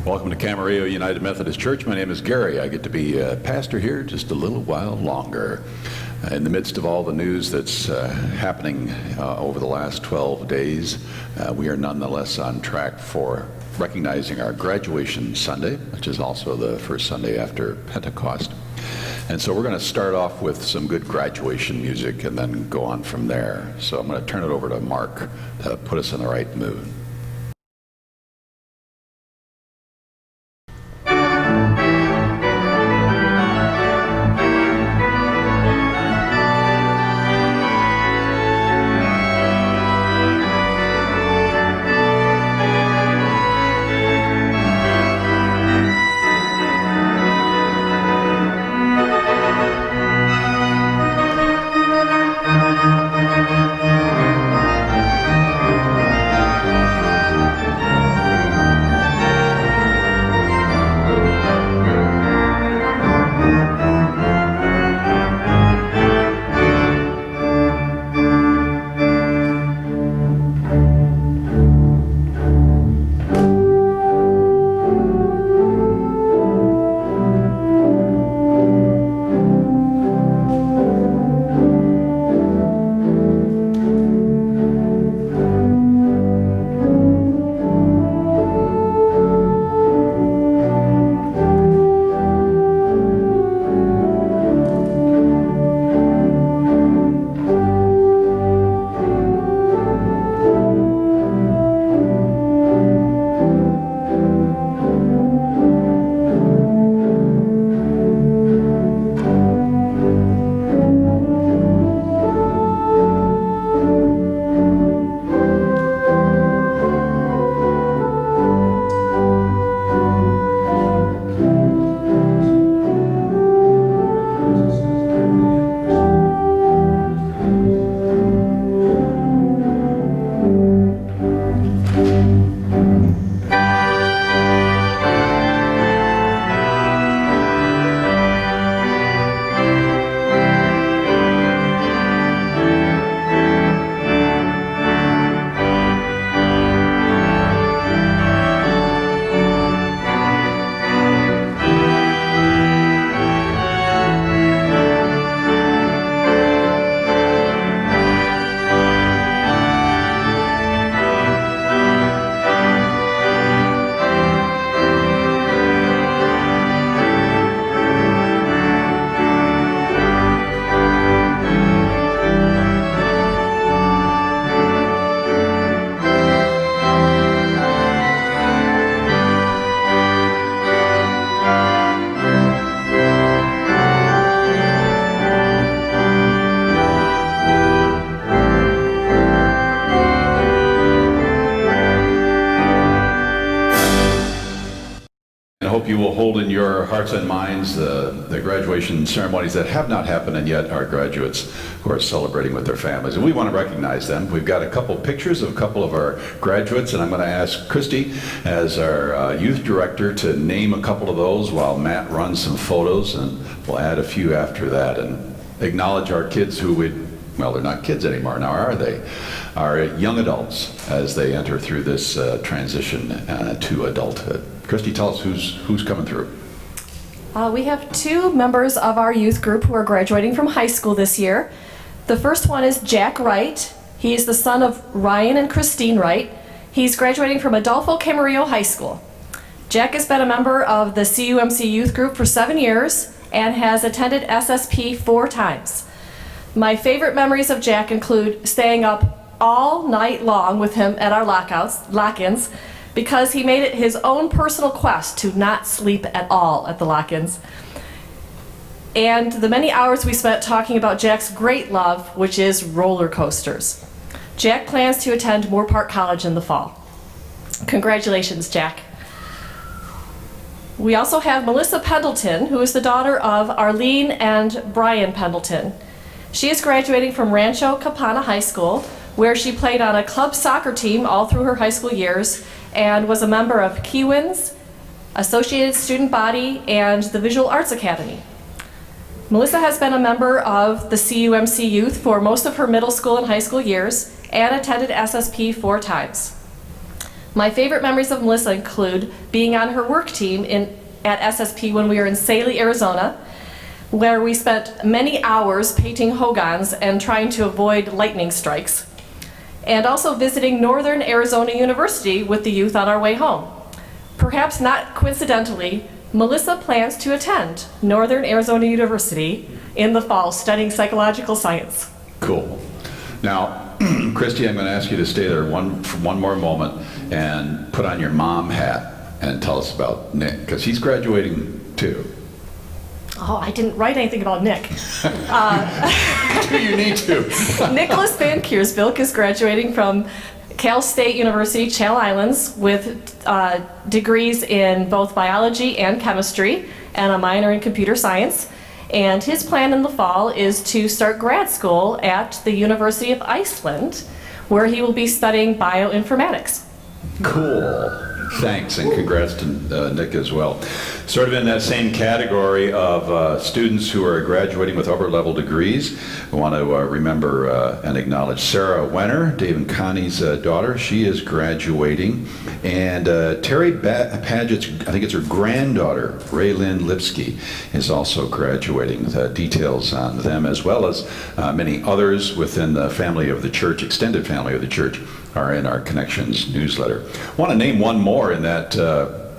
Welcome to Camarillo United Methodist Church. My name is Gary. I get to be pastor here just a little while longer. In the midst of all the news that's happening over the last 12 days, we are nonetheless on track for recognizing our graduation Sunday, which is also the first Sunday after Pentecost. And so we're going to start off with some good graduation music and then go on from there. So I'm going to turn it over to Mark to put us in the right mood. You will hold in your hearts and minds the graduation ceremonies that have not happened, and yet our graduates who are celebrating with their families. And we want to recognize them. We've got a couple pictures of a couple of our graduates, and I'm going to ask Christy, as our youth director, to name a couple of those while Matt runs some photos, and we'll add a few after that, and acknowledge our kids who well, they're not kids anymore now, are they? Are young adults as they enter through this transition to adulthood. Christy, tell us who's coming through. We have two members of our youth group who are graduating from high school this year. The first one is Jack Wright. He is the son of Ryan and Christine Wright. He's graduating from Adolfo Camarillo High School. Jack has been a member of the CUMC youth group for 7 years and has attended SSP 4 times. My favorite memories of Jack include staying up all night long with him at our lock-ins, because he made it his own personal quest to not sleep at all at the lock-ins. And the many hours we spent talking about Jack's great love, which is roller coasters. Jack plans to attend Moore Park College in the fall. Congratulations, Jack. We also have Melissa Pendleton, who is the daughter of Arlene and Brian Pendleton. She is graduating from Rancho Capana High School, where she played on a club soccer team all through her high school years and was a member of Kiwanis, Associated Student Body, and the Visual Arts Academy. Melissa has been a member of the CUMC Youth for most of her middle school and high school years and attended SSP 4 times. My favorite memories of Melissa include being on her work team at SSP when we were in Saley, Arizona, where we spent many hours painting hogans and trying to avoid lightning strikes, and also visiting Northern Arizona University with the youth on our way home. Perhaps not coincidentally, Melissa plans to attend Northern Arizona University in the fall studying psychological science. Cool. Now, Christy, I'm going to ask you to stay there for one more moment and put on your mom hat and tell us about Nick, because he's graduating too. Oh, I didn't write anything about Nick. You need to. Nicholas Van Kiersbilk is graduating from Cal State University, Channel Islands, with degrees in both biology and chemistry and a minor in computer science. And his plan in the fall is to start grad school at the University of Iceland, where he will be studying bioinformatics. Cool. Thanks, and congrats to Nick as well. Sort of in that same category of students who are graduating with upper-level degrees, I want to remember and acknowledge Sarah Wenner, Dave and Connie's daughter. She is graduating. And Terry Paget's, I think it's her granddaughter, Raylyn Lipsky, is also graduating. Details on them, as well as many others within the family of the church, extended family of the church, are in our Connections newsletter. I want to name one more in that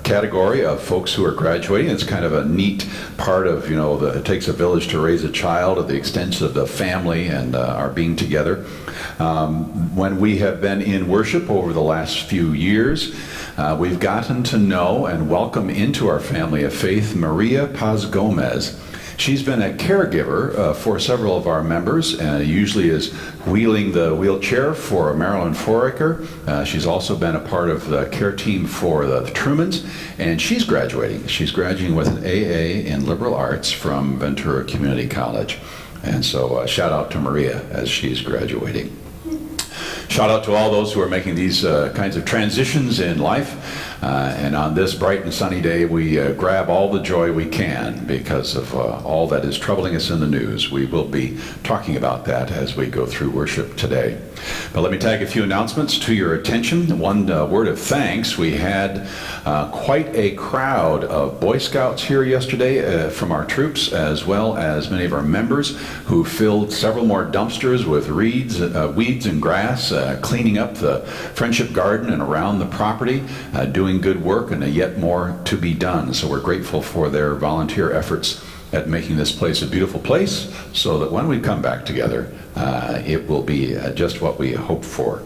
category of folks who are graduating. It's kind of a neat part of, it takes a village to raise a child, of the extent of the family and our being together. When we have been in worship over the last few years, we've gotten to know and welcome into our family of faith Maria Paz Gomez. She's been a caregiver for several of our members, usually is wheeling the wheelchair for Marilyn Foraker. She's also been a part of the care team for the Trumans, and she's graduating. She's graduating with an AA in liberal arts from Ventura Community College. And so shout out to Maria as she's graduating. Shout out to all those who are making these kinds of transitions in life. And on this bright and sunny day, we grab all the joy we can because of all that is troubling us in the news. We will be talking about that as we go through worship today. But let me tag a few announcements to your attention. One word of thanks. We had quite a crowd of Boy Scouts here yesterday from our troops, as well as many of our members who filled several more dumpsters with weeds and grass, cleaning up the Friendship Garden and around the property, doing good work, and yet more to be done. So we're grateful for their volunteer efforts at making this place a beautiful place, so that when we come back together, it will be just what we hope for.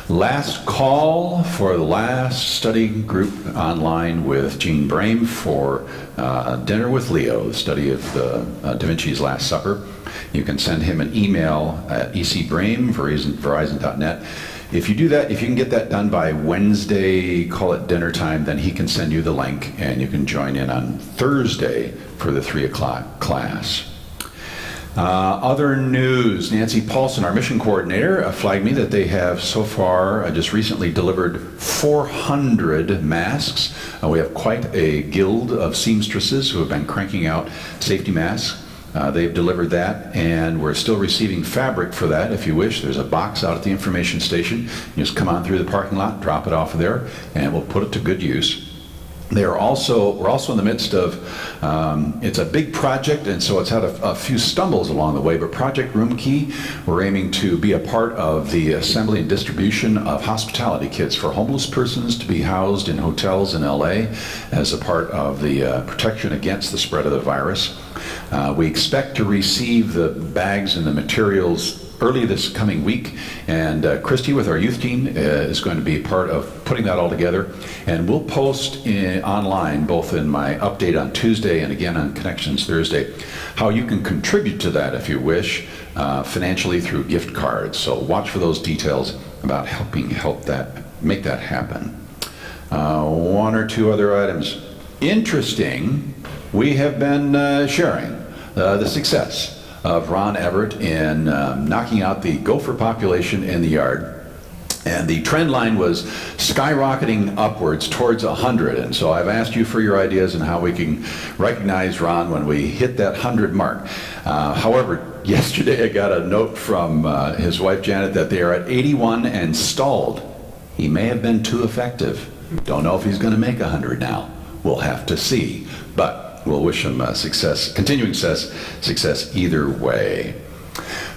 Last call for the last study group online with Jean Brame for Dinner with Leo, the study of the Da Vinci's Last Supper. You can send him an email at ecbrame@verizon.net. If you do that, if you can get that done by Wednesday, call it dinner time, then he can send you the link and you can join in on Thursday for the 3 o'clock class. Other news, Nancy Paulson, our mission coordinator, flagged me that they have so far just recently delivered 400 masks. We have quite a guild of seamstresses who have been cranking out safety masks. They've delivered that, and we're still receiving fabric for that if you wish. There's a box out at the information station. You just come on through the parking lot, drop it off there, and we'll put it to good use. We're also in the midst of, it's a big project, and so it's had a few stumbles along the way, but Project Room Key, we're aiming to be a part of the assembly and distribution of hospitality kits for homeless persons to be housed in hotels in LA as a part of the protection against the spread of the virus. We expect to receive the bags and the materials early this coming week, and Christy with our youth team is going to be part of putting that all together, and we'll post online, both in my update on Tuesday and again on Connections Thursday, how you can contribute to that if you wish, financially through gift cards. So watch for those details about make that happen. One or two other items. Interesting, we have been sharing the success of Ron Everett in knocking out the gopher population in the yard. And the trend line was skyrocketing upwards towards 100. And so I've asked you for your ideas on how we can recognize Ron when we hit that 100 mark. However, yesterday I got a note from his wife Janet that they are at 81 and stalled. He may have been too effective. Don't know if he's going to make 100 now. We'll have to see. But we'll wish him success, continuing success either way.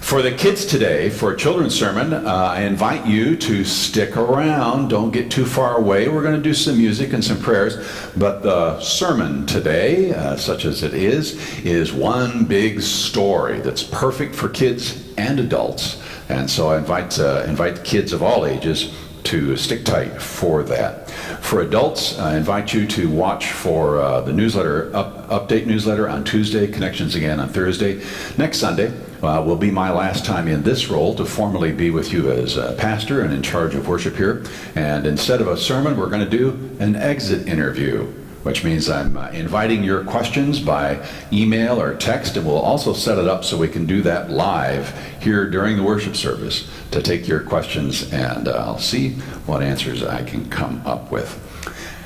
For the kids today, for a children's sermon, I invite you to stick around. Don't get too far away. We're going to do some music and some prayers. But the sermon today, such as it is one big story that's perfect for kids and adults. And so I invite kids of all ages to stick tight for that. For adults, I invite you to watch for the newsletter, update newsletter on Tuesday, Connections again on Thursday. Next Sunday will be my last time in this role to formally be with you as a pastor and in charge of worship here. And instead of a sermon, we're going to do an exit interview, which means I'm inviting your questions by email or text, and we'll also set it up so we can do that live here during the worship service to take your questions, and I'll see what answers I can come up with.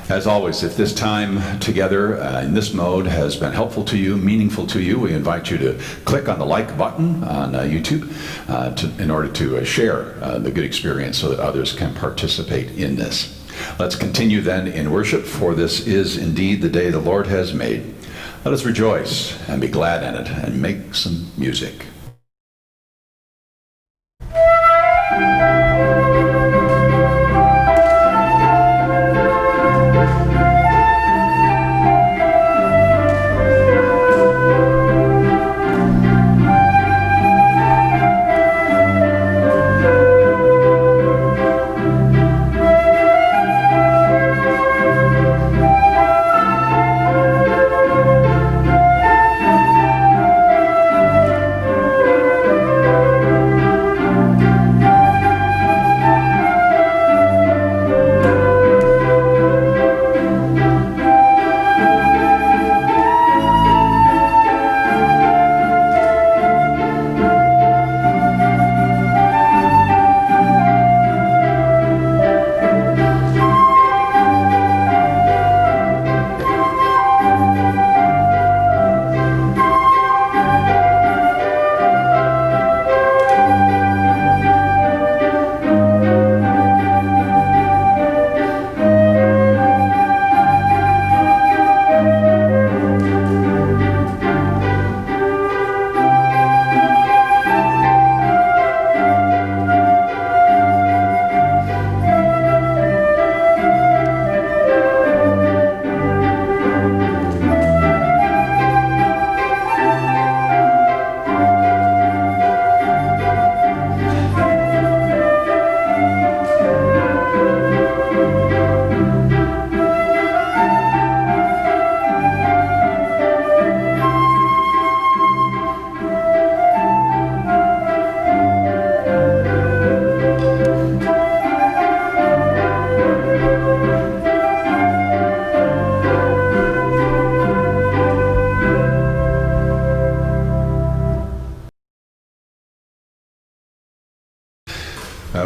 As always, if this time together in this mode has been helpful to you, meaningful to you, we invite you to click on the like button on YouTube in order to share the good experience so that others can participate in this. Let's continue then in worship, for this is indeed the day the Lord has made. Let us rejoice and be glad in it and make some music.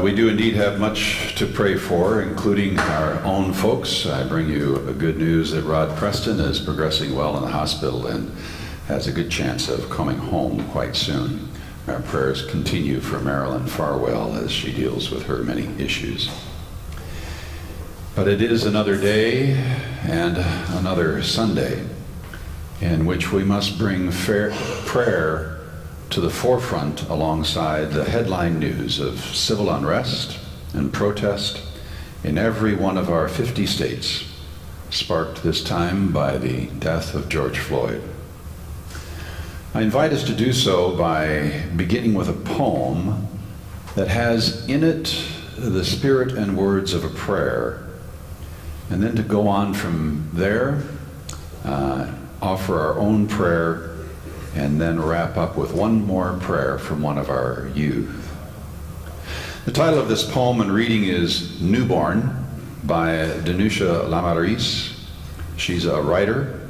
We do indeed have much to pray for, including our own folks. I bring you good news that Rod Preston is progressing well in the hospital and has a good chance of coming home quite soon. Our prayers continue for Marilyn Farwell as she deals with her many issues. But it is another day and another Sunday in which we must bring prayer to the forefront alongside the headline news of civil unrest and protest in every one of our 50 states, sparked this time by the death of George Floyd. I invite us to do so by beginning with a poem that has in it the spirit and words of a prayer, and then to go on from there, offer our own prayer, and then wrap up with one more prayer from one of our youth. The title of this poem and reading is Newborn by Danusha Lamaris. She's a writer,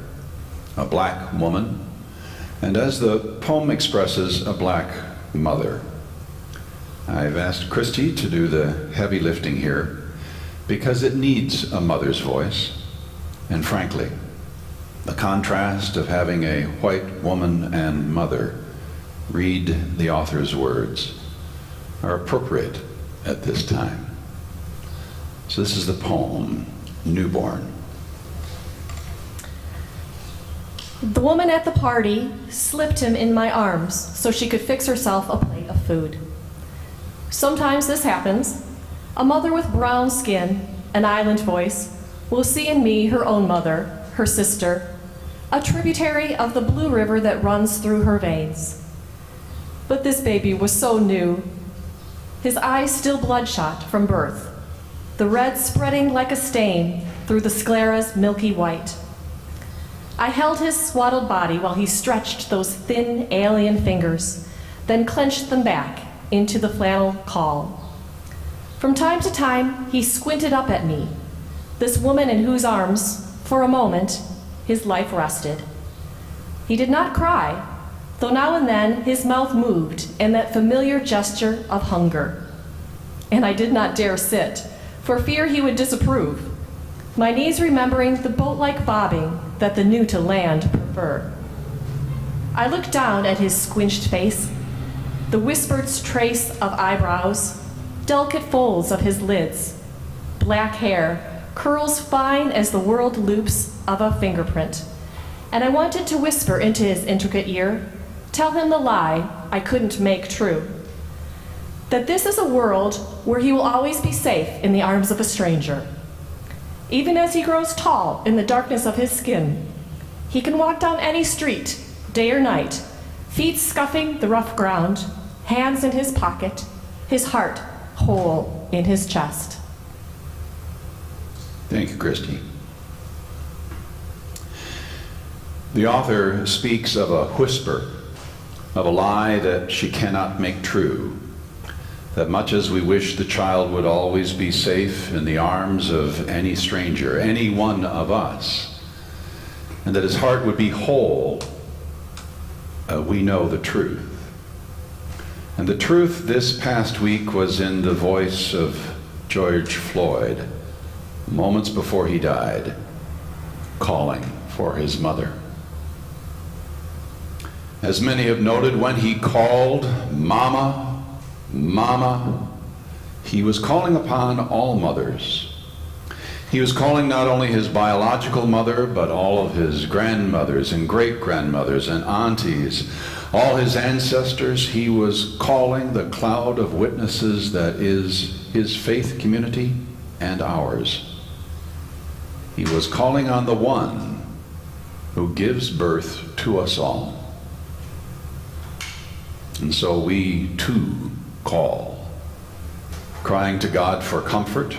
a black woman, and as the poem expresses, a black mother. I've asked Christy to do the heavy lifting here because it needs a mother's voice, and frankly, the contrast of having a white woman and mother read the author's words are appropriate at this time. So this is the poem, Newborn. The woman at the party slipped him in my arms so she could fix herself a plate of food. Sometimes this happens. A mother with brown skin, an island voice, will see in me her own mother, her sister, a tributary of the blue river that runs through her veins. But this baby was so new, his eyes still bloodshot from birth, the red spreading like a stain through the sclera's milky white. I held his swaddled body while he stretched those thin alien fingers, then clenched them back into the flannel caul. From time to time, he squinted up at me, this woman in whose arms, for a moment, his life rested. He did not cry, though now and then his mouth moved in that familiar gesture of hunger. And I did not dare sit, for fear he would disapprove, my knees remembering the boat-like bobbing that the new to land prefer. I looked down at his squinched face, the whispered trace of eyebrows, delicate folds of his lids, black hair, curls fine as the whirled loops of a fingerprint. And I wanted to whisper into his intricate ear, tell him the lie I couldn't make true, that this is a world where he will always be safe in the arms of a stranger. Even as he grows tall in the darkness of his skin, he can walk down any street, day or night, feet scuffing the rough ground, hands in his pocket, his heart whole in his chest. Thank you, Christy. The author speaks of a whisper, of a lie that she cannot make true, that much as we wish the child would always be safe in the arms of any stranger, any one of us, and that his heart would be whole, we know the truth. And the truth this past week was in the voice of George Floyd, moments before he died, calling for his mother. As many have noted, when he called, "Mama, Mama," he was calling upon all mothers. He was calling not only his biological mother, but all of his grandmothers and great-grandmothers and aunties, all his ancestors. He was calling the cloud of witnesses that is his faith community and ours. He was calling on the one who gives birth to us all. And so we too call, crying to God for comfort,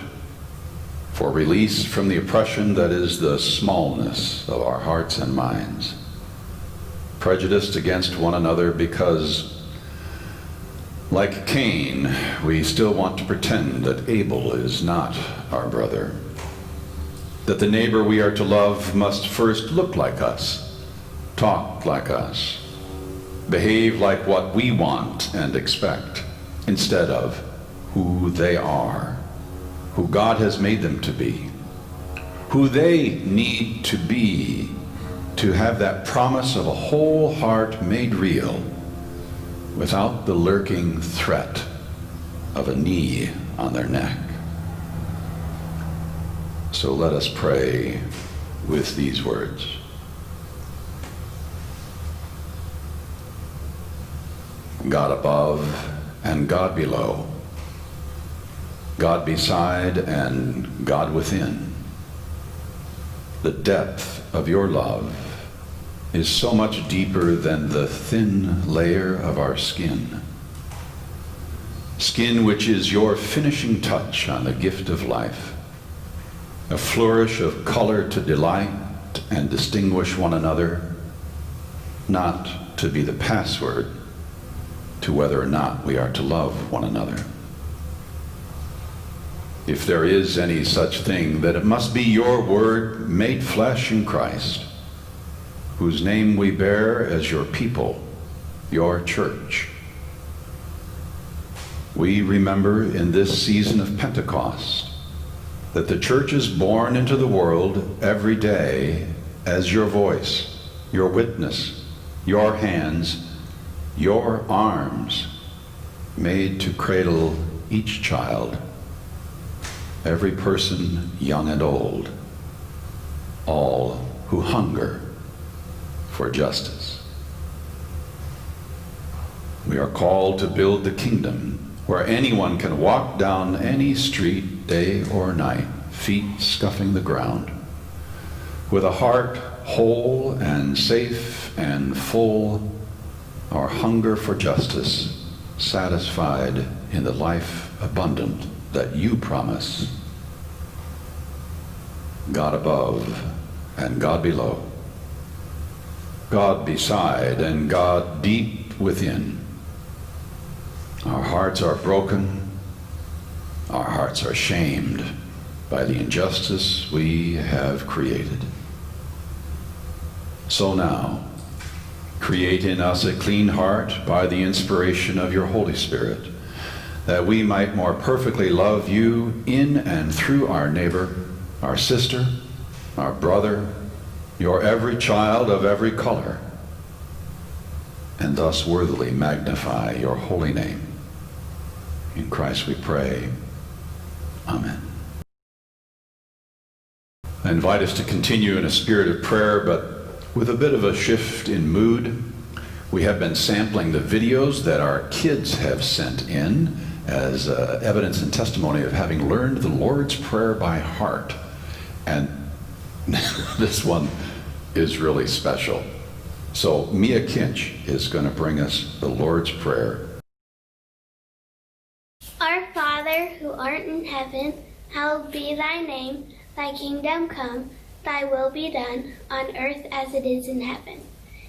for release from the oppression that is the smallness of our hearts and minds, prejudiced against one another because, like Cain, we still want to pretend that Abel is not our brother, that the neighbor we are to love must first look like us, talk like us, behave like what we want and expect, instead of who they are, who God has made them to be, who they need to be to have that promise of a whole heart made real without the lurking threat of a knee on their neck. So let us pray with these words. God above and God below, God beside and God within. The depth of your love is so much deeper than the thin layer of our skin. Skin which is your finishing touch on the gift of life, a flourish of color to delight and distinguish one another, not to be the password to whether or not we are to love one another. If there is any such thing, that it must be your word made flesh in Christ, whose name we bear as your people, your church. We remember in this season of Pentecost that the church is born into the world every day as your voice, your witness, your hands, your arms, made to cradle each child. every person, young and old, all who hunger for justice. We are called to build the kingdom where anyone can walk down any street, day or night, feet scuffing the ground, with a heart whole and safe and full, our hunger for justice satisfied in the life abundant that you promise. God above and God below, God beside and God deep within. Our hearts are broken, our hearts are shamed by the injustice we have created. So now, create in us a clean heart by the inspiration of your Holy Spirit, that we might more perfectly love you in and through our neighbor, our sister, our brother, your every child of every color, and thus worthily magnify your holy name. In Christ we pray. Amen. I invite us to continue in a spirit of prayer, but with a bit of a shift in mood. We have been sampling the videos that our kids have sent in as evidence and testimony of having learned the Lord's Prayer by heart. And this one is really special. So Mia Kinch is going to bring us the Lord's Prayer. Our Father, who art in heaven, hallowed be thy name. Thy kingdom come, thy will be done, on earth as it is in heaven.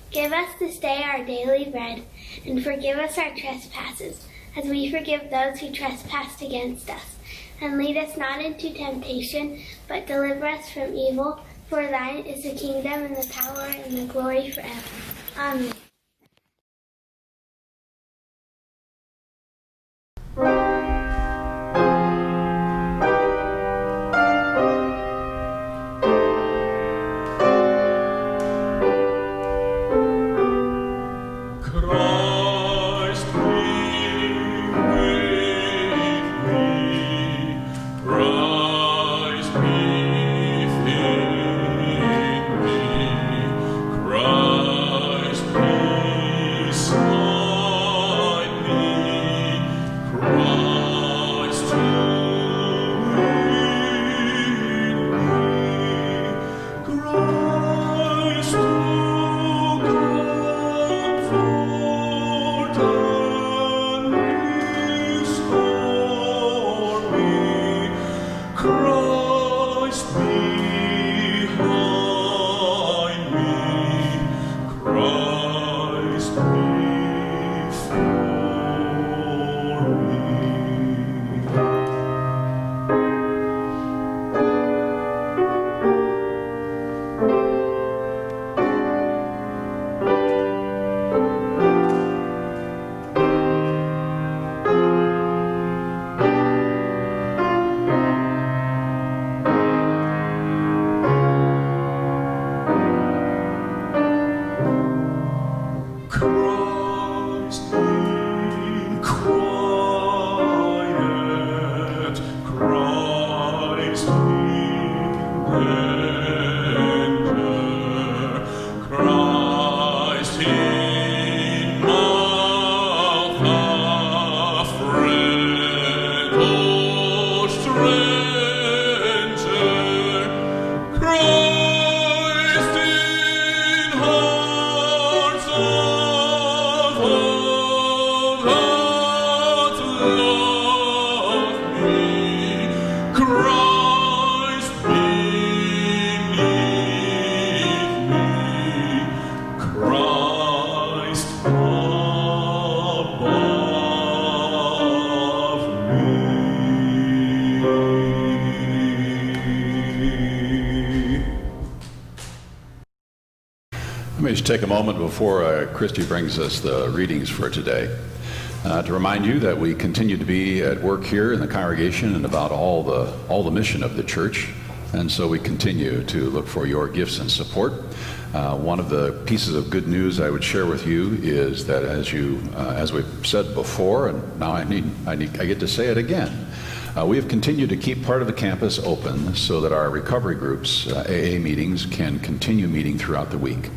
Give us this day our daily bread, and forgive us our trespasses, as we forgive those who trespass against us. And lead us not into temptation, but deliver us from evil. For thine is the kingdom, and the power, and the glory forever. Amen. Let me just take a moment before Christy brings us the readings for today to remind you that we continue to be at work here in the congregation and about all the mission of the church, and so we continue to look for your gifts and support. One of the pieces of good news I would share with you is that as we've said before, and now I get to say it again, We have continued to keep part of the campus open so that our recovery groups, AA meetings, can continue meeting throughout the week.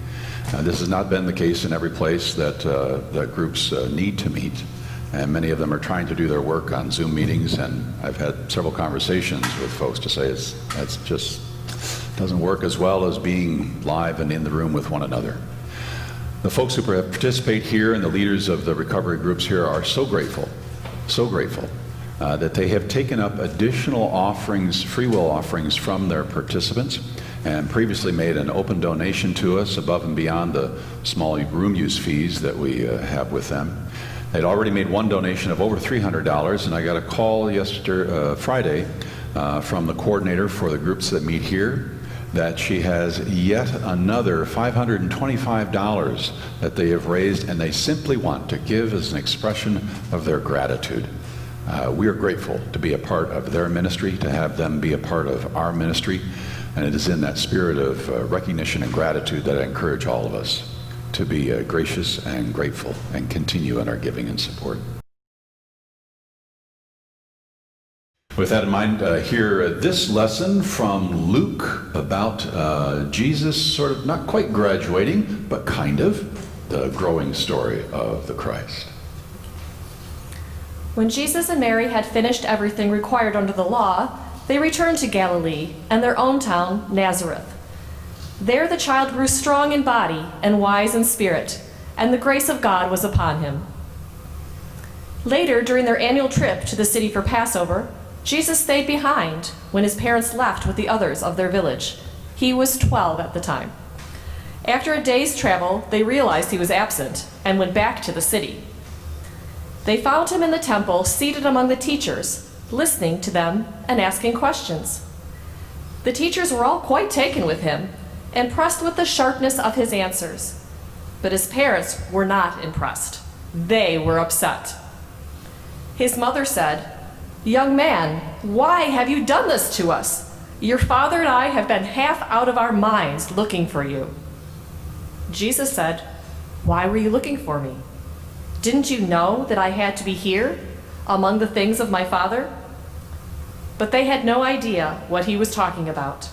This has not been the case in every place that groups need to meet, and many of them are trying to do their work on Zoom meetings, and I've had several conversations with folks to say that's just doesn't work as well as being live and in the room with one another. The folks who participate here and the leaders of the recovery groups here are so grateful that they have taken up additional offerings, free will offerings from their participants, and previously made an open donation to us above and beyond the small room use fees that we have with them. They'd already made one donation of over $300, and I got a call Friday from the coordinator for the groups that meet here that she has yet another $525 that they have raised, and they simply want to give as an expression of their gratitude. We are grateful to be a part of their ministry, to have them be a part of our ministry, and it is in that spirit of recognition and gratitude that I encourage all of us to be gracious and grateful and continue in our giving and support. With that in mind, hear this lesson from Luke about Jesus sort of not quite graduating, but kind of, the growing story of the Christ. When Jesus and Mary had finished everything required under the law, they returned to Galilee and their own town, Nazareth. There the child grew strong in body and wise in spirit, and the grace of God was upon him. Later, during their annual trip to the city for Passover, Jesus stayed behind when his parents left with the others of their village. He was 12 at the time. After a day's travel, they realized he was absent and went back to the city. They found him in the temple, seated among the teachers, listening to them and asking questions. The teachers were all quite taken with him, impressed with the sharpness of his answers. But his parents were not impressed. They were upset. His mother said, "Young man, why have you done this to us? Your father and I have been half out of our minds looking for you." Jesus said, "Why were you looking for me? Didn't you know that I had to be here, among the things of my Father?" But they had no idea what he was talking about.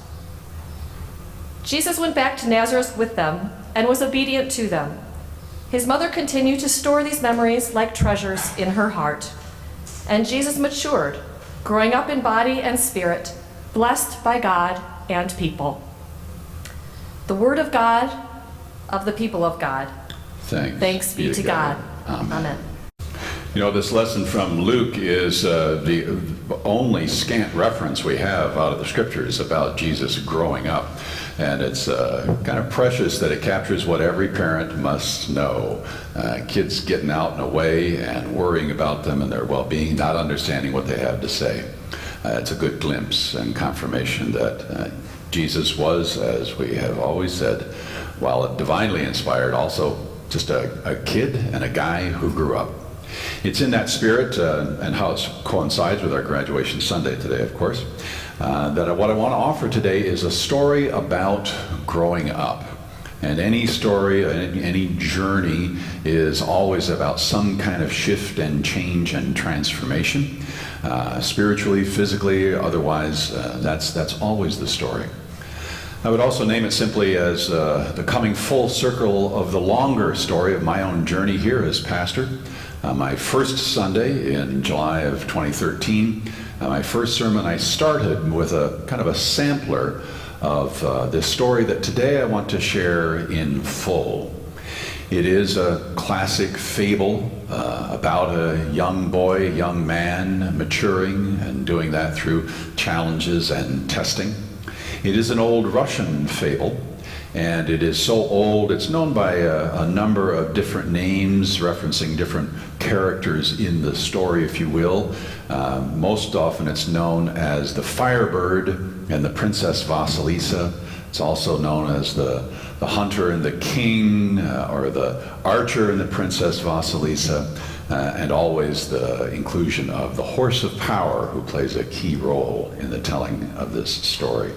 Jesus went back to Nazareth with them and was obedient to them. His mother continued to store these memories like treasures in her heart. And Jesus matured, growing up in body and spirit, blessed by God and people. The word of God, of the people of God. Thanks be to God. Amen. You know, this lesson from Luke is the only scant reference we have out of the scriptures about Jesus growing up. And it's kind of precious that it captures what every parent must know. Kids getting out and away and worrying about them and their well-being, not understanding what they have to say. It's a good glimpse and confirmation that Jesus was, as we have always said, while divinely inspired, also just a kid and a guy who grew up. It's in that spirit and how it coincides with our graduation Sunday today, of course, that what I want to offer today is a story about growing up. And any story, any journey is always about some kind of shift and change and transformation, spiritually, physically, otherwise, that's always the story. I would also name it simply as the coming full circle of the longer story of my own journey here as pastor. My first Sunday in July of 2013, my first sermon, I started with a kind of a sampler of this story that today I want to share in full. It is a classic fable about a young boy, young man maturing and doing that through challenges and testing. It is an old Russian fable, and it is so old it's known by a number of different names referencing different characters in the story, if you will. Most often it's known as the Firebird and the Princess Vasilisa. It's also known as the Hunter and the King, or the Archer and the Princess Vasilisa, and always the inclusion of the Horse of Power, who plays a key role in the telling of this story.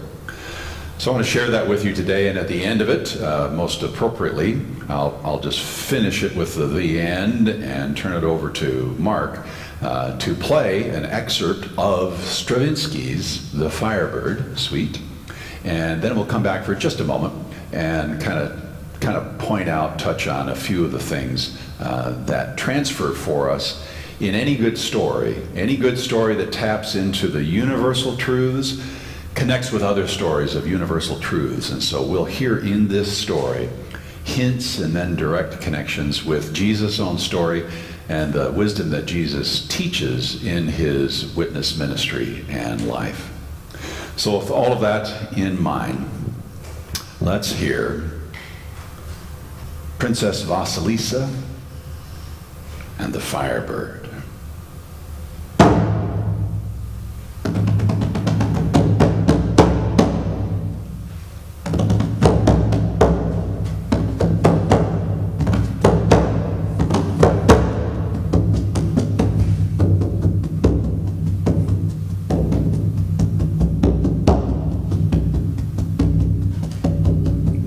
So I want to share that with you today, and at the end of it, most appropriately, I'll just finish it with the end and turn it over to Mark to play an excerpt of Stravinsky's The Firebird Suite. And then we'll come back for just a moment and kind of point out, touch on a few of the things that transfer for us in any good story that taps into the universal truths, connects with other stories of universal truths. And so we'll hear in this story hints and then direct connections with Jesus' own story and the wisdom that Jesus teaches in his witness ministry and life. So with all of that in mind, let's hear Princess Vasilisa and the Firebird.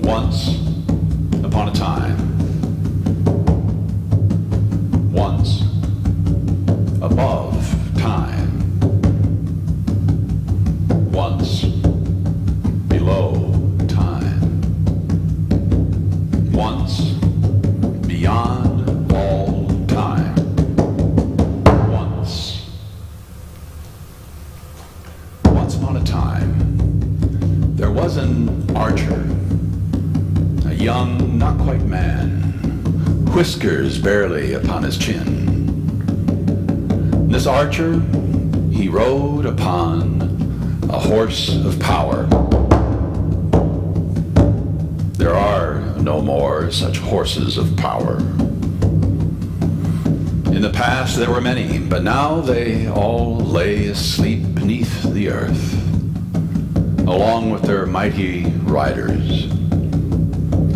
Once upon a time, once above time, once below time, once beyond all time, once upon a time, there was an archer, a young, not quite man, whiskers barely upon his chin. This archer, he rode upon a horse of power. There are no more such horses of power. In the past there were many, but now they all lay asleep beneath the earth, along with their mighty riders.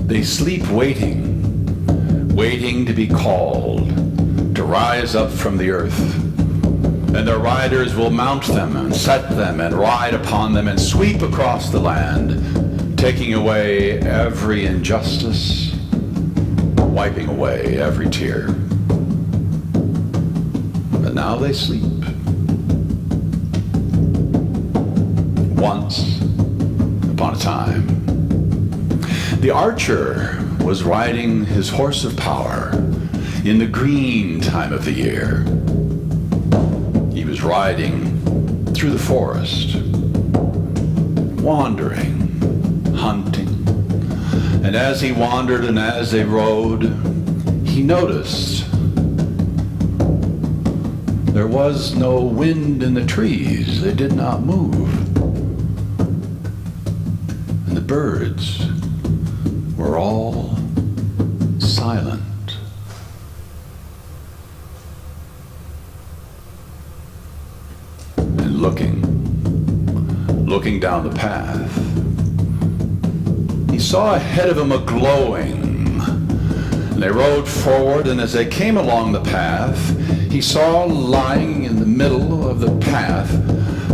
They sleep waiting to be called, to rise up from the earth. And their riders will mount them and set them and ride upon them and sweep across the land, taking away every injustice, wiping away every tear. But now they sleep. Once upon a time, the archer was riding his horse of power in the green time of the year. He was riding through the forest, wandering, hunting. And as he wandered and as they rode, he noticed there was no wind in the trees. They did not move. And the birds were all silent. And looking down the path, he saw ahead of him a glowing. And they rode forward, and as they came along the path, he saw lying in the middle of the path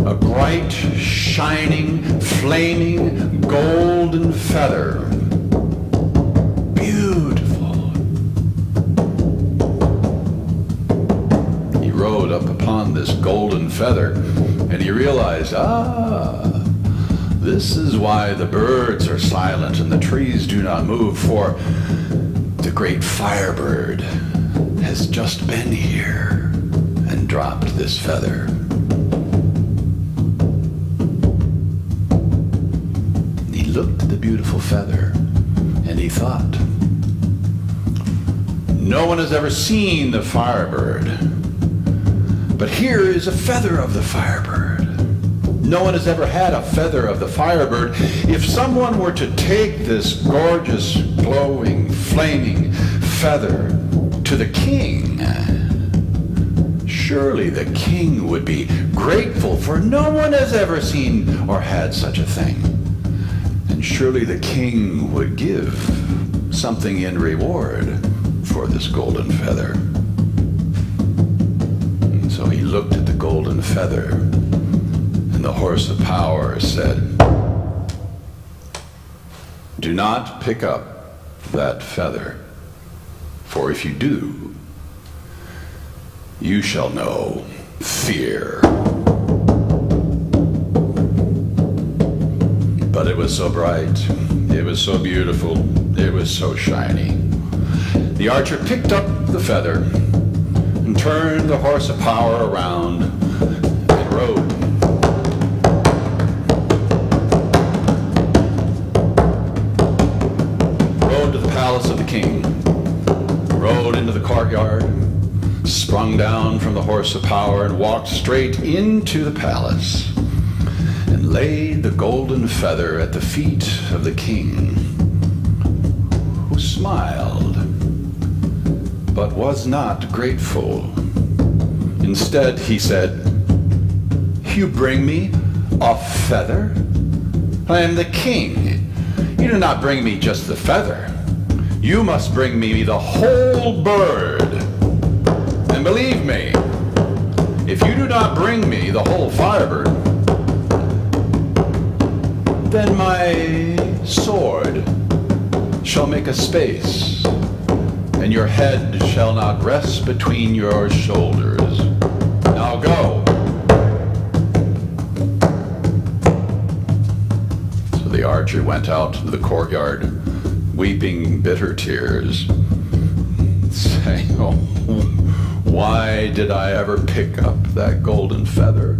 a bright, shining, flaming, golden feather. Up upon this golden feather, and he realized, this is why the birds are silent and the trees do not move, for the great Firebird has just been here and dropped this feather. He looked at the beautiful feather and he thought, no one has ever seen the Firebird. But here is a feather of the Firebird. No one has ever had a feather of the Firebird. If someone were to take this gorgeous, glowing, flaming feather to the king, surely the king would be grateful, for no one has ever seen or had such a thing. And surely the king would give something in reward for this golden feather. So he looked at the golden feather, and the horse of power said, do not pick up that feather, for if you do, you shall know fear. But it was so bright, it was so beautiful, it was so shiny. The archer picked up the feather and turned the horse of power around and rode. Rode to the palace of the king, rode into the courtyard, sprung down from the horse of power and walked straight into the palace and laid the golden feather at the feet of the king, who smiled but was not grateful. Instead, he said, "You bring me a feather? I am the king. You do not bring me just the feather. You must bring me the whole bird. And believe me, if you do not bring me the whole Firebird, then my sword shall make a space, and your head shall not rest between your shoulders. Now go." So the archer went out into the courtyard, weeping bitter tears, saying, "Oh, why did I ever pick up that golden feather?"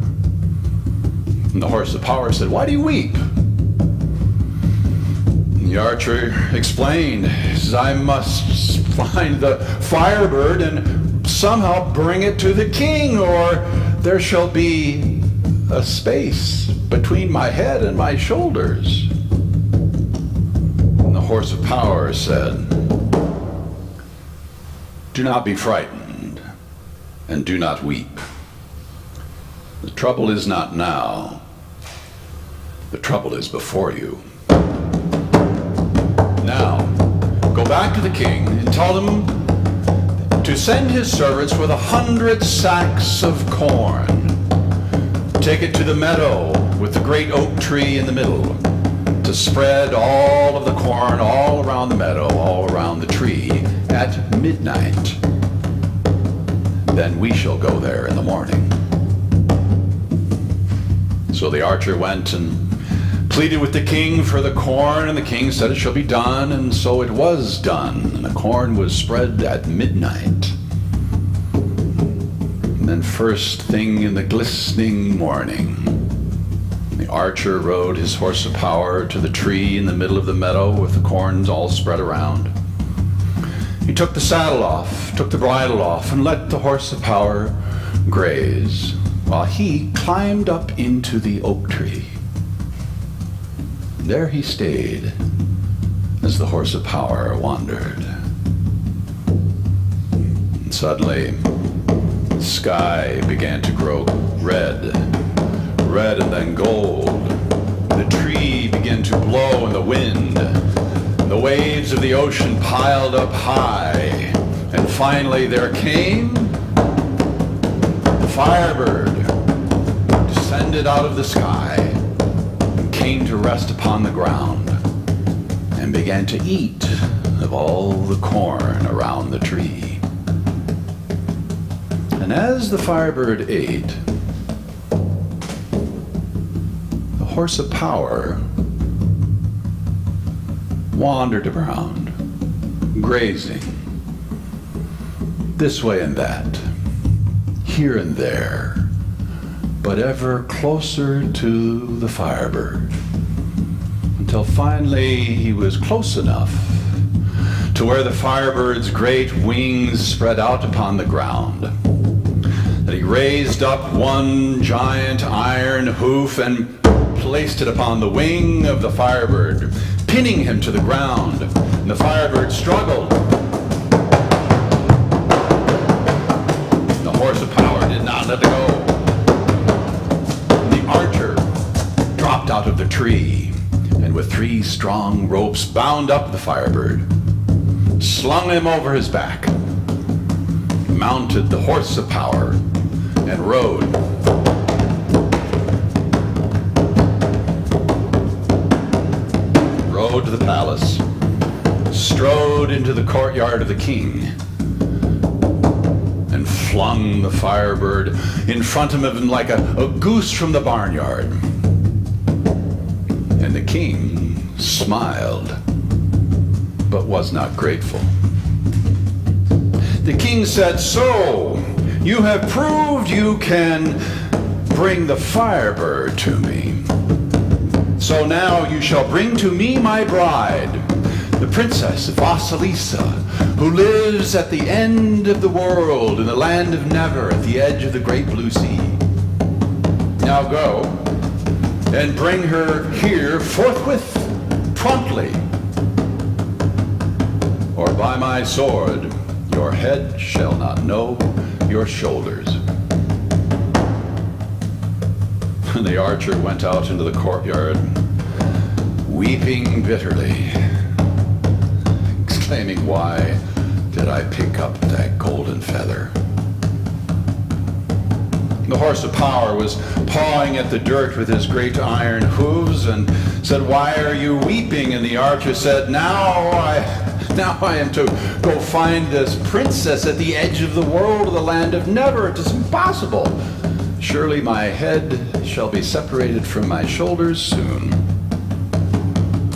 And the horse of power said, "Why do you weep?" And the archer explained, he says, "I must find the Firebird and somehow bring it to the king, or there shall be a space between my head and my shoulders." And the horse of power said, "Do not be frightened, and do not weep. The trouble is not now. The trouble is before you. Now, go back to the king and tell him to send his servants with 100 sacks of corn. Take it to the meadow with the great oak tree in the middle, to spread all of the corn all around the meadow, all around the tree at midnight. Then we shall go there in the morning." So the archer went and pleaded with the king for the corn, and the king said, "It shall be done," and so it was done, and the corn was spread at midnight. And then first thing in the glistening morning, the archer rode his horse of power to the tree in the middle of the meadow with the corns all spread around. He took the saddle off, took the bridle off, and let the horse of power graze, while he climbed up into the oak tree. There he stayed as the horse of power wandered. And suddenly, the sky began to grow red, red and then gold. The tree began to blow in the wind. The waves of the ocean piled up high, and finally there came the Firebird, descended out of the sky, and came to rest upon the ground, and began to eat of all the corn around the tree. And as the Firebird ate, the horse of power wandered around, grazing, this way and that, here and there, but ever closer to the Firebird, until finally he was close enough to where the Firebird's great wings spread out upon the ground, that he raised up one giant iron hoof and placed it upon the wing of the Firebird, pinning him to the ground, and the Firebird struggled. The horse of power did not let it go. The archer dropped out of the tree, and with 3 strong ropes bound up the Firebird, slung him over his back, mounted the horse of power, and rode. Rode to the palace, strode into the courtyard of the king, and flung the Firebird in front of him like a goose from the barnyard. And the king smiled, but was not grateful. The king said, "So, you have proved you can bring the Firebird to me. So now you shall bring to me my bride, the Princess Vasilisa, who lives at the end of the world in the land of Never, at the edge of the great blue sea. Now go and bring her here forthwith, promptly, or by my sword, your head shall not know your shoulders." And the archer went out into the courtyard, weeping bitterly, exclaiming, "Why did I pick up that golden feather?" The horse of power was pawing at the dirt with his great iron hooves and said, "Why are you weeping?" And the archer said, Now I am to go find this princess at the edge of the world, of the land of Never. It is impossible. Surely my head shall be separated from my shoulders soon."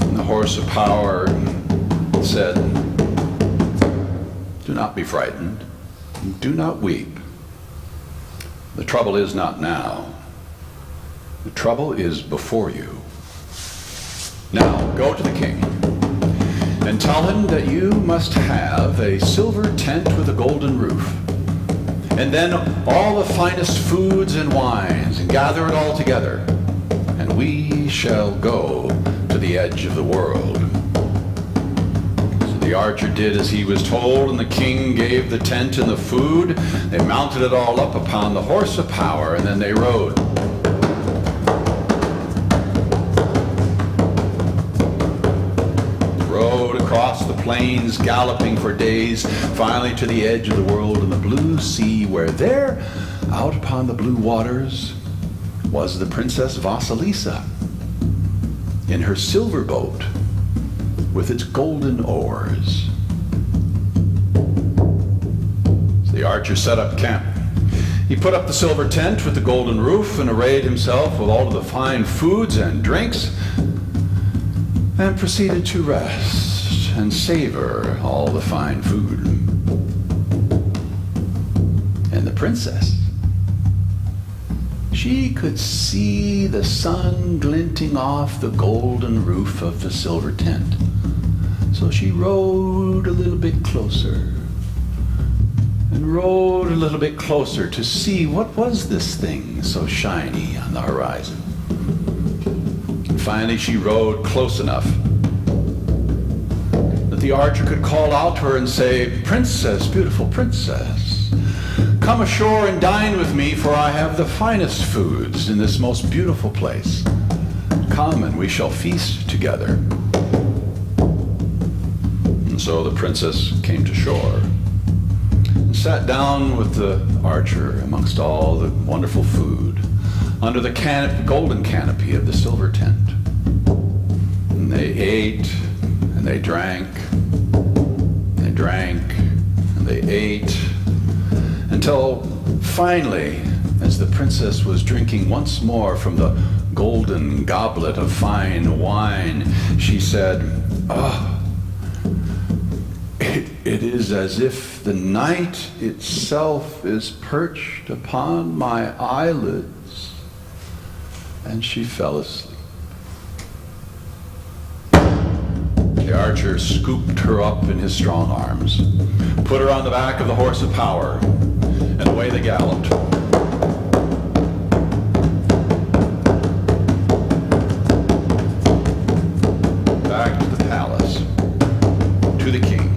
And the horse of power said, "Do not be frightened. Do not weep. The trouble is not now. The trouble is before you. Now go to the king and tell him that you must have a silver tent with a golden roof, and then all the finest foods and wines, and gather it all together, and we shall go to the edge of the world." So the archer did as he was told, and the king gave the tent and the food. They mounted it all up upon the horse of power, and then they rode. Across the plains, galloping for days, finally to the edge of the world in the blue sea, where there, out upon the blue waters, was the Princess Vasilisa in her silver boat with its golden oars. So the archer set up camp. He put up the silver tent with the golden roof and arrayed himself with all of the fine foods and drinks, and proceeded to rest and savor all the fine food. And the princess, she could see the sun glinting off the golden roof of the silver tent. So she rode a little bit closer and rode a little bit closer to see what was this thing so shiny on the horizon. And finally she rode close enough the archer could call out to her and say, "Princess, beautiful princess, come ashore and dine with me, for I have the finest foods in this most beautiful place. Come and we shall feast together." And so the princess came to shore and sat down with the archer amongst all the wonderful food under the golden canopy of the silver tent. And they ate and they drank, and they ate, until finally, as the princess was drinking once more from the golden goblet of fine wine, she said, "Ah, it is as if the night itself is perched upon my eyelids." And she fell asleep. The archer scooped her up in his strong arms, put her on the back of the horse of power, and away they galloped. Back to the palace, to the king.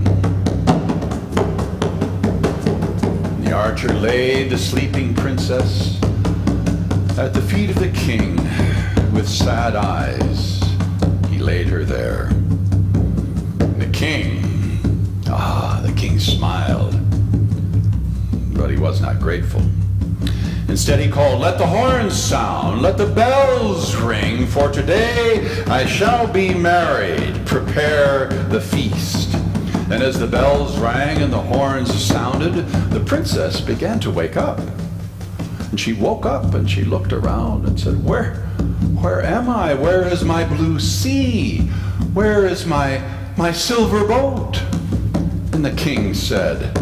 The archer laid the sleeping princess at the feet of the king. With sad eyes, he laid her there. The king smiled, but he was not grateful. Instead he called, "Let the horns sound, let the bells ring, for today I shall be married. Prepare the feast." And as the bells rang and the horns sounded, the princess began to wake up. And she woke up and she looked around and said, Where am I? Where is my blue sea? Where is my silver boat? And the king said,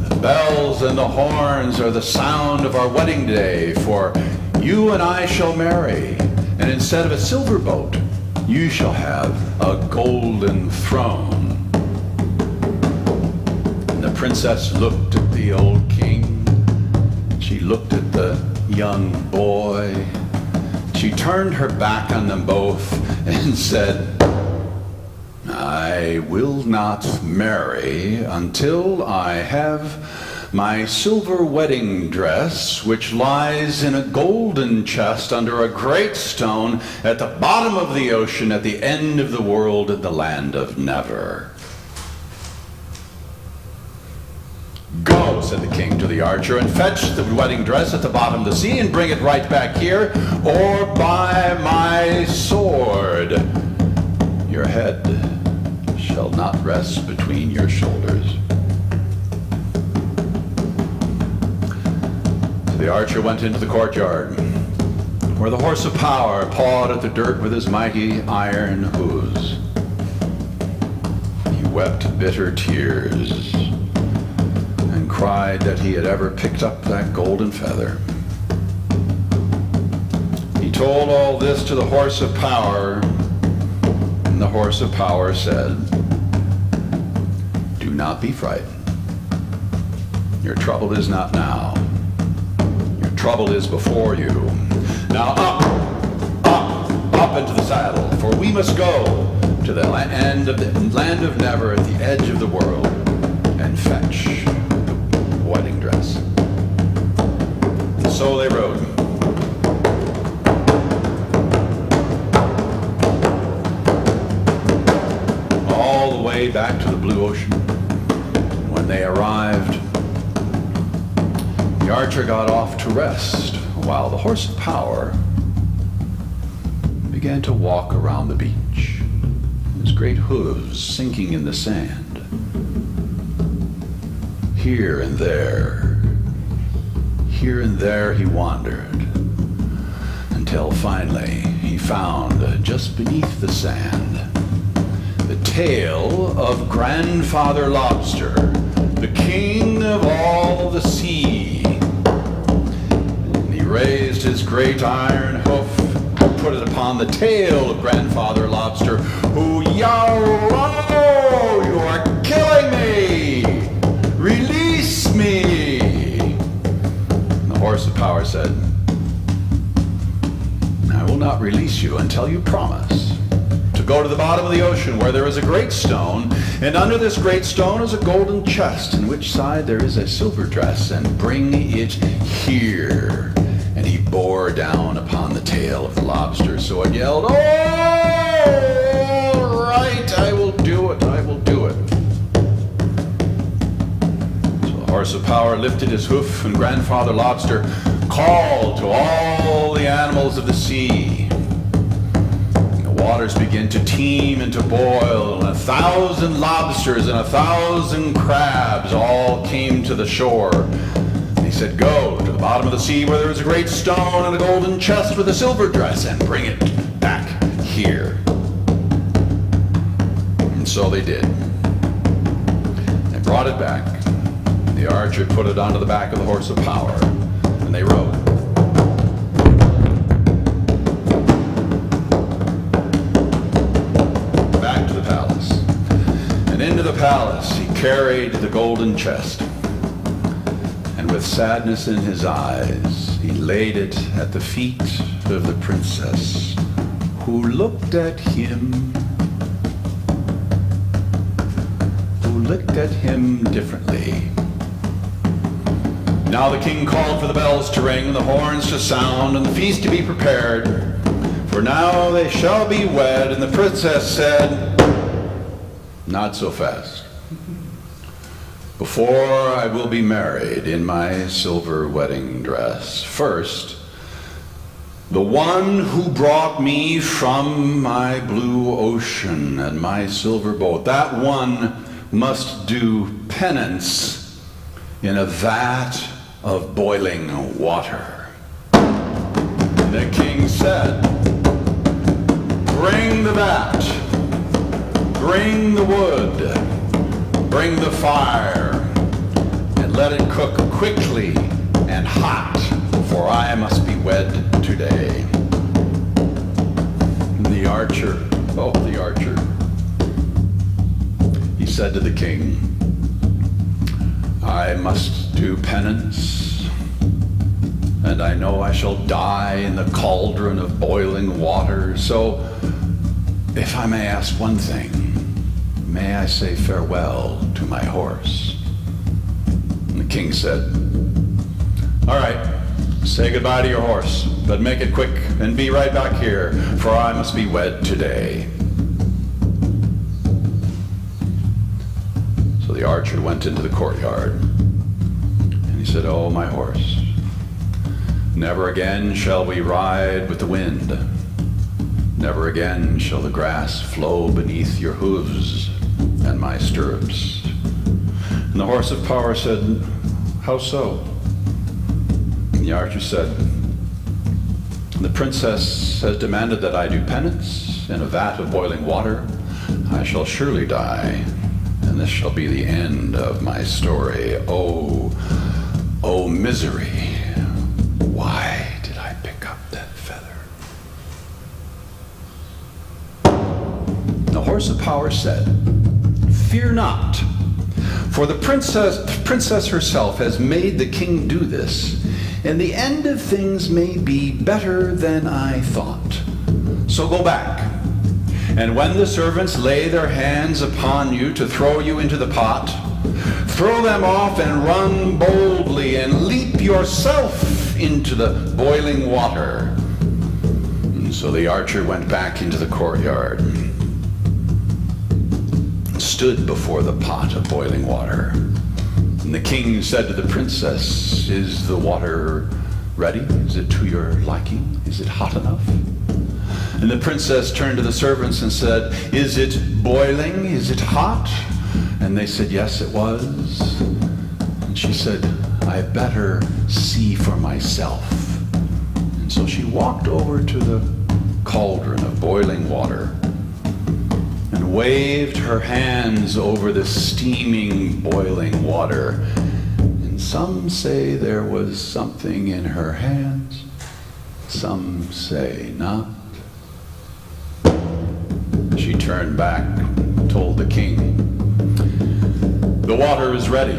The bells and the horns are the sound of our wedding day, for you and I shall marry, and instead of a silver boat, you shall have a golden throne. And the princess looked at the old king. She looked at the young boy. She turned her back on them both and said, I will not marry until I have my silver wedding dress, which lies in a golden chest under a great stone at the bottom of the ocean, at the end of the world, in the land of never. Go, said the king to the archer, and fetch the wedding dress at the bottom of the sea and bring it right back here, or by my sword, your head shall not rest between your shoulders. So the archer went into the courtyard, where the horse of power pawed at the dirt with his mighty iron hooves. He wept bitter tears and cried that he had ever picked up that golden feather. He told all this to the horse of power, and the horse of power said, Do not be frightened. Your trouble is not now. Your trouble is before you. Now up into the saddle, for we must go to the land of never, at the edge of the world, and fetch the wedding dress. And so they rode. All the way back to the blue ocean. When they arrived, the archer got off to rest, while the horse of power began to walk around the beach, his great hooves sinking in the sand. Here and there he wandered, until finally he found, just beneath the sand, the tail of Grandfather Lobster, the king of all the sea. And he raised his great iron hoof and put it upon the tail of Grandfather Lobster, who yowled, "Oh, you are killing me! Release me!" And the horse of power said, "I will not release you until you promise to go to the bottom of the ocean, where there is a great stone, and under this great stone is a golden chest, in which side there is a silver dress, and bring it here." And he bore down upon the tail of the lobster, so it yelled, "Oh, all right, I will do it, I will do it." So the horse of power lifted his hoof, and Grandfather Lobster called to all the animals of the sea. The waters began to teem and to boil, and 1,000 lobsters and 1,000 crabs all came to the shore. And he said, "Go to the bottom of the sea, where there is a great stone and a golden chest with a silver dress, and bring it back here." And so they did. They brought it back. The archer put it onto the back of the horse of power, and they rode. Back to the palace. And into the palace he carried the golden chest. And with sadness in his eyes, he laid it at the feet of the princess, who looked at him differently. Now the king called for the bells to ring, and the horns to sound, and the feast to be prepared. For now they shall be wed. And the princess said, "Not so fast. Before I will be married in my silver wedding dress, first The one who brought me from my blue ocean and my silver boat, that one must do penance in a vat of boiling water. The king said, bring the vat, bring the wood, bring the fire, and let it cook quickly and hot, for I must be wed today. And the archer, he said to the king, I must do penance, and I know I shall die in the cauldron of boiling water. So, if I may ask one thing, may I say farewell to my horse? And the king said, all right, say goodbye to your horse, but make it quick and be right back here, for I must be wed today. So the archer went into the courtyard, and he said, oh, my horse, never again shall we ride with the wind. Never again shall the grass flow beneath your hooves and my stirrups. And the horse of power said, how so? And the archer said, the princess has demanded that I do penance in a vat of boiling water. I shall surely die, and this shall be the end of my story. Oh, misery. Why did I pick up that feather? The horse of power said, fear not, for the princess herself has made the king do this, and the end of things may be better than I thought. So go back, and when the servants lay their hands upon you to throw you into the pot, throw them off and run boldly and leap yourself into the boiling water. And so the archer went back into the courtyard, stood before the pot of boiling water. And the king said to the princess, is the water ready? Is it to your liking? Is it hot enough? And the princess turned to the servants and said, is it boiling? Is it hot? And they said, yes, it was. And she said, I better see for myself. And so she walked over to the cauldron of boiling water and waved her hands over the steaming, boiling water. And some say there was something in her hands, some say not. She turned back, told the king, the water is ready.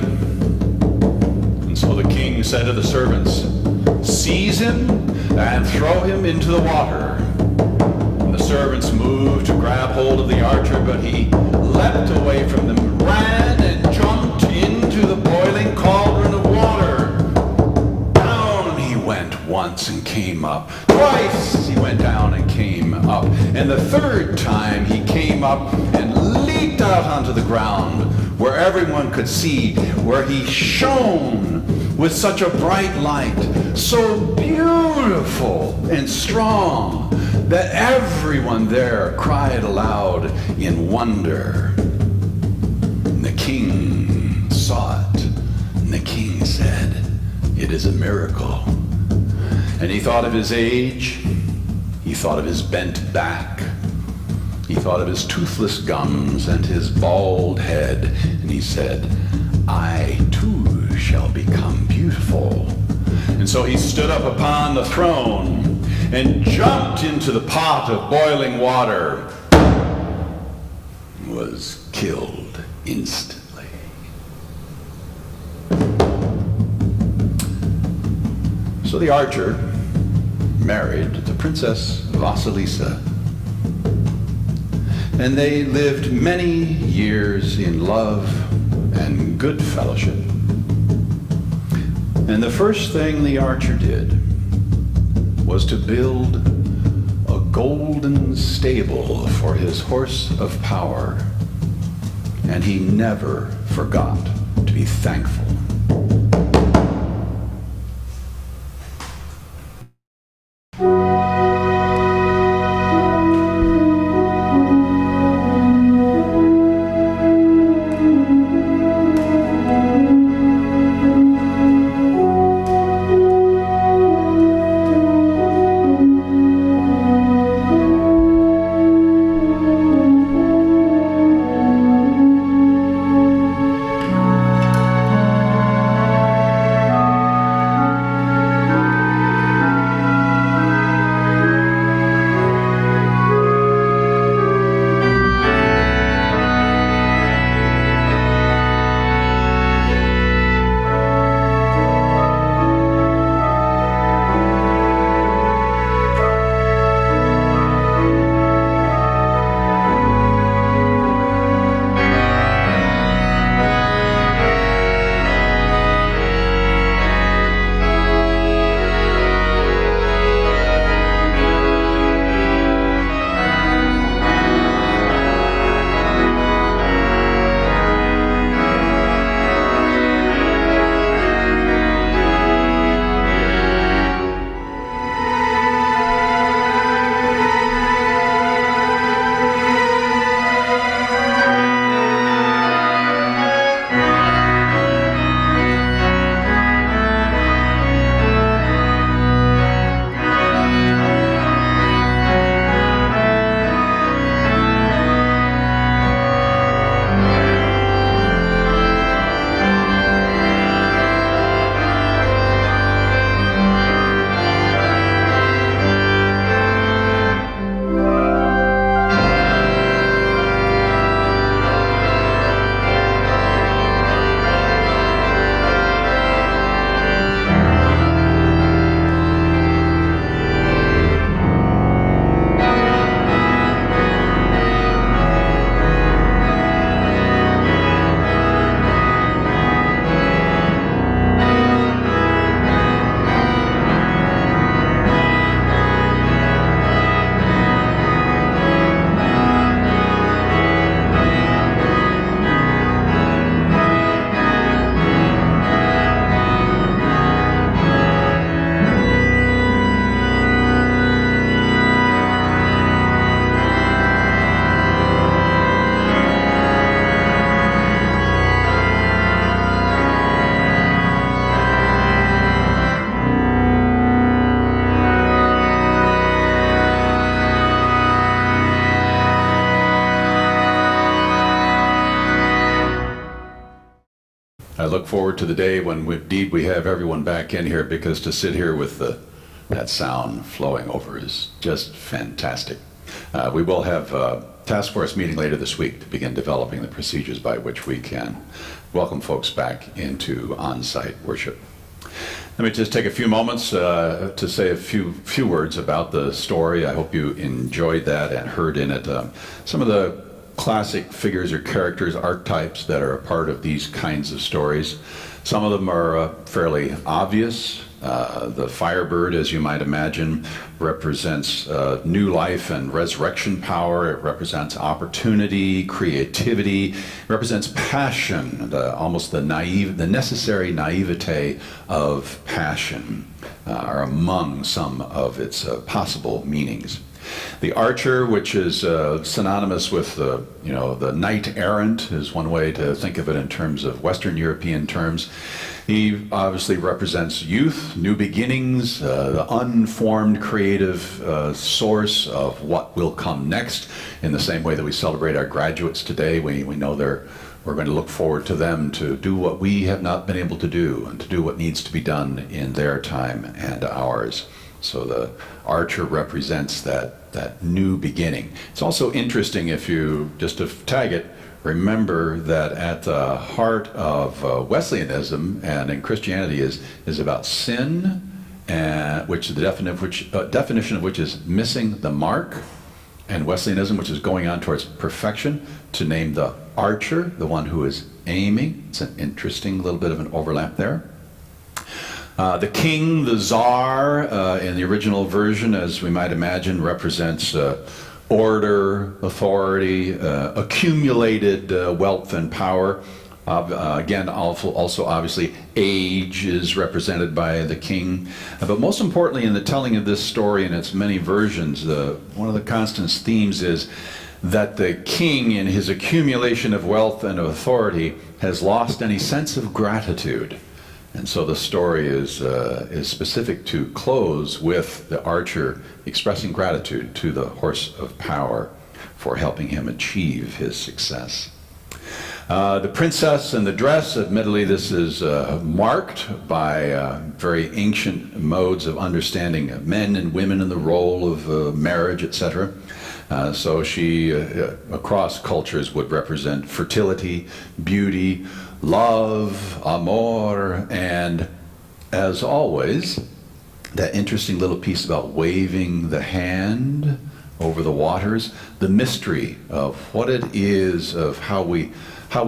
And so the king said to the servants, seize him and throw him into the water. And the servants moved to grab hold of the archer, but he leapt away from them, ran and jumped into the boiling cauldron of water. Down he went once and came up. Twice he went down and came up. And the third time he came up and leaped out onto the ground, where everyone could see, where he shone with such a bright light, so beautiful and strong, that everyone there cried aloud in wonder. And the king saw it, and the king said, it is a miracle. And he thought of his age, he thought of his bent back, he thought of his toothless gums and his bald head, and he said, I too shall become beautiful. And so he stood up upon the throne and jumped into the pot of boiling water, was killed instantly. So the archer married the Princess Vasilisa, and they lived many years in love and good fellowship. And the first thing the archer did was to build a golden stable for his horse of power, and he never forgot to be thankful. I look forward to the day when indeed we have everyone back in here, because to sit here with that sound flowing over is just fantastic. We will have a task force meeting later this week to begin developing the procedures by which we can welcome folks back into on-site worship. Let me just take a few moments to say a few words about the story. I hope you enjoyed that and heard in it some of the classic figures or characters, archetypes that are a part of these kinds of stories. Some of them are fairly obvious. The Firebird, as you might imagine, represents new life and resurrection power. It represents opportunity, creativity. It represents passion, almost the necessary naivete of passion are among some of its possible meanings. The archer, which is synonymous with the knight errant, is one way to think of it in terms of Western European terms. He obviously represents youth, new beginnings, the unformed creative source of what will come next. In the same way that we celebrate our graduates today, we know we're going to look forward to them to do what we have not been able to do, and to do what needs to be done in their time and ours. So the archer represents that new beginning. It's also interesting, if you, just to tag it, remember that at the heart of Wesleyanism and in Christianity is about sin, which the definition of which is missing the mark, and Wesleyanism, which is going on towards perfection, to name the archer, the one who is aiming. It's an interesting little bit of an overlap there. The king, the czar, in the original version, as we might imagine, represents order, authority, accumulated wealth and power. Again, also obviously age is represented by the king. But most importantly, in the telling of this story and its many versions, one of the constant themes is that the king, in his accumulation of wealth and authority, has lost any sense of gratitude. And so the story is specific to close with the archer expressing gratitude to the horse of power for helping him achieve his success. The princess and the dress, admittedly this is marked by very ancient modes of understanding men and women and the role of marriage, etc. So she, across cultures, would represent fertility, beauty, love, amor, and as always, that interesting little piece about waving the hand over the waters, the mystery of what it is, of how we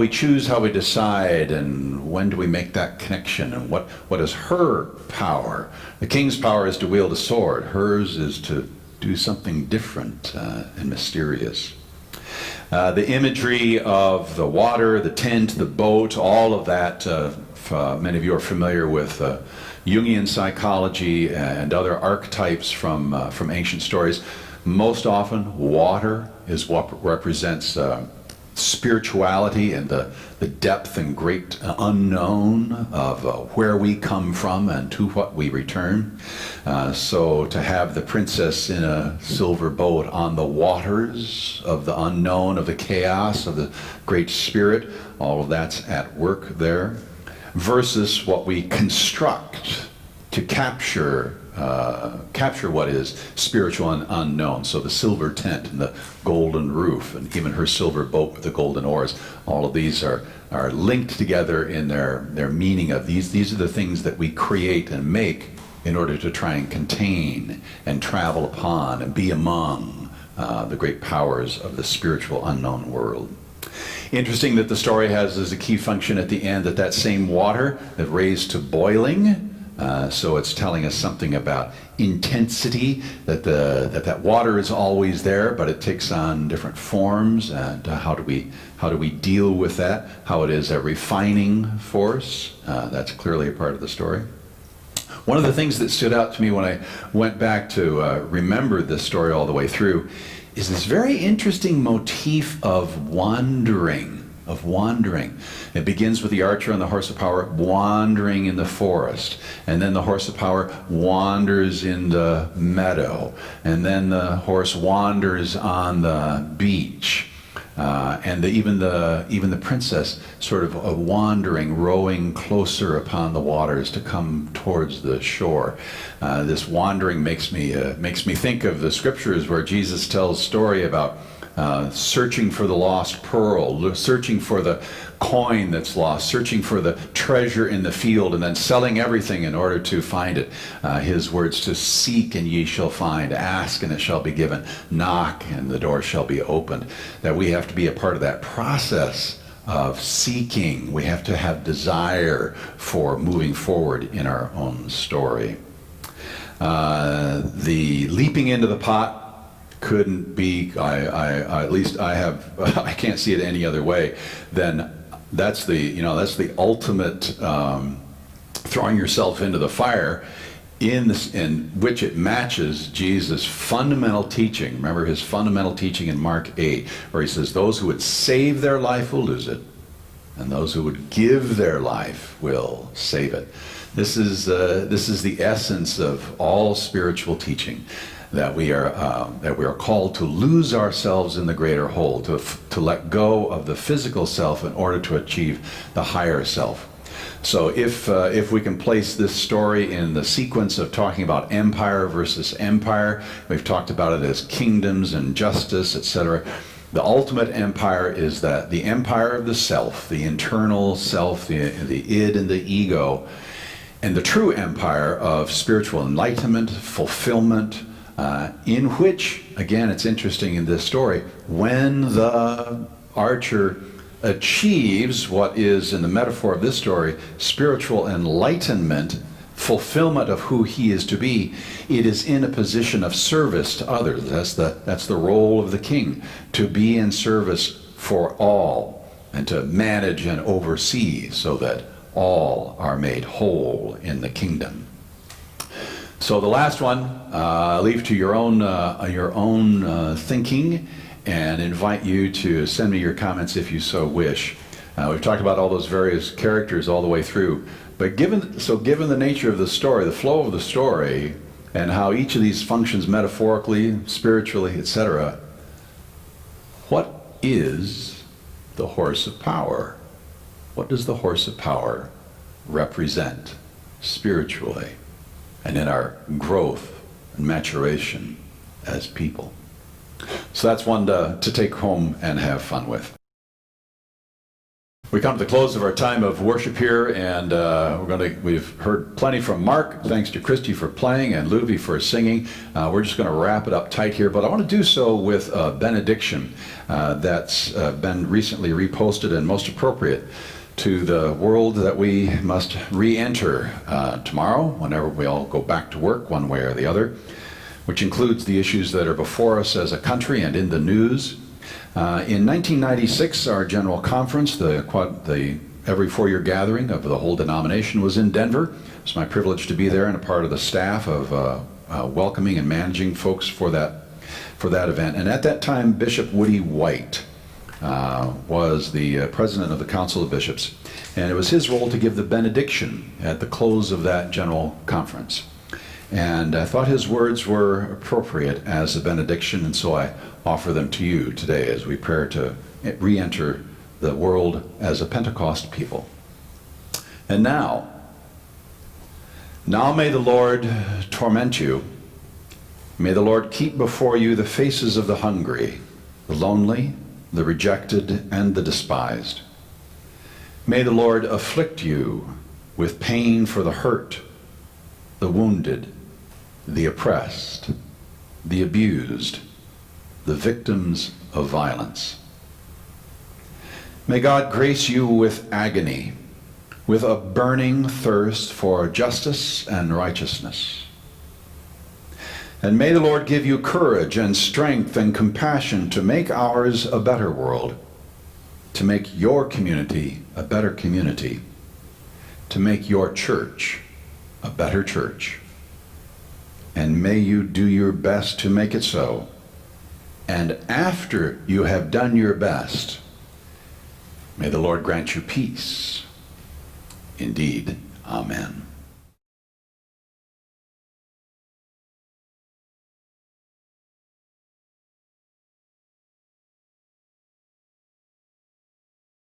choose, how we decide, and when do we make that connection, and what is her power. The king's power is to wield a sword. Hers is to do something different and mysterious. The imagery of the water, the tent, the boat, all of that, many of you are familiar with Jungian psychology and other archetypes from ancient stories. Most often, water is what represents spirituality and the depth and great unknown of where we come from and to what we return. So to have the princess in a silver boat on the waters of the unknown, of the chaos, of the great spirit, all of that's at work there, versus what we construct to capture what is spiritual and unknown. So the silver tent and the golden roof, and even her silver boat with the golden oars, all of these are linked together in their meaning of these are the things that we create and make in order to try and contain and travel upon and be among the great powers of the spiritual unknown world. Interesting that the story has as a key function at the end that same water that raised to boiling. So it's telling us something about intensity, that water is always there, but it takes on different forms, and how do we deal with that? How it is a refining force. That's clearly a part of the story. One of the things that stood out to me when I went back to remember this story all the way through is this very interesting motif of wandering. It begins with the archer on the horse of power wandering in the forest, and then the horse of power wanders in the meadow, and then the horse wanders on the beach. even the princess sort of wandering, rowing closer upon the waters to come towards the shore. This wandering makes me think of the scriptures where Jesus tells story about searching for the lost pearl, searching for the coin that's lost, searching for the treasure in the field, and then selling everything in order to find it. His words, to seek and ye shall find, ask and it shall be given, knock and the door shall be opened. That we have to be a part of that process of seeking. We have to have desire for moving forward in our own story. The leaping into the pot couldn't be, at least I can't see it any other way than that's the ultimate throwing yourself into the fire, in which it matches Jesus' fundamental teaching. Remember his fundamental teaching in Mark 8, where he says, those who would save their life will lose it, and those who would give their life will save it. This is the essence of all spiritual teaching. That we are called to lose ourselves in the greater whole, to let go of the physical self in order to achieve the higher self. So if we can place this story in the sequence of talking about empire versus empire, we've talked about it as kingdoms and justice, etc. The ultimate empire is that the empire of the self, the internal self, the id and the ego, and the true empire of spiritual enlightenment, fulfillment, in which, again, it's interesting in this story, when the archer achieves what is, in the metaphor of this story, spiritual enlightenment, fulfillment of who he is to be, it is in a position of service to others. That's the role of the king, to be in service for all and to manage and oversee so that all are made whole in the kingdom. So the last one, leave to your own thinking, and invite you to send me your comments if you so wish. We've talked about all those various characters all the way through, but given the nature of the story, the flow of the story, and how each of these functions metaphorically, spiritually, etc., what is the horse of power? What does the horse of power represent spiritually and in our growth and maturation as people? So that's one to take home and have fun with. We come to the close of our time of worship here, and we've heard plenty from Mark. Thanks to Christy for playing and Luby for singing. We're just going to wrap it up tight here, but I want to do so with a benediction that's been recently reposted and most appropriate to the world that we must re-enter tomorrow, whenever we all go back to work one way or the other, which includes the issues that are before us as a country and in the news. In 1996, our general conference, the every four-year gathering of the whole denomination, was in Denver. It's my privilege to be there and a part of the staff of welcoming and managing folks for that event. And at that time, Bishop Woody White was the president of the Council of Bishops, and it was his role to give the benediction at the close of that general conference. And I thought his words were appropriate as a benediction, and so I offer them to you today as we prepare to re-enter the world as a Pentecost people. And now may the Lord torment you. May the Lord keep before you the faces of the hungry, the lonely, the rejected, and the despised. May the Lord afflict you with pain for the hurt, the wounded, the oppressed, the abused, the victims of violence. May God grace you with agony, with a burning thirst for justice and righteousness. And may the Lord give you courage and strength and compassion to make ours a better world, to make your community a better community, to make your church a better church. And may you do your best to make it so. And after you have done your best, may the Lord grant you peace. Indeed, amen.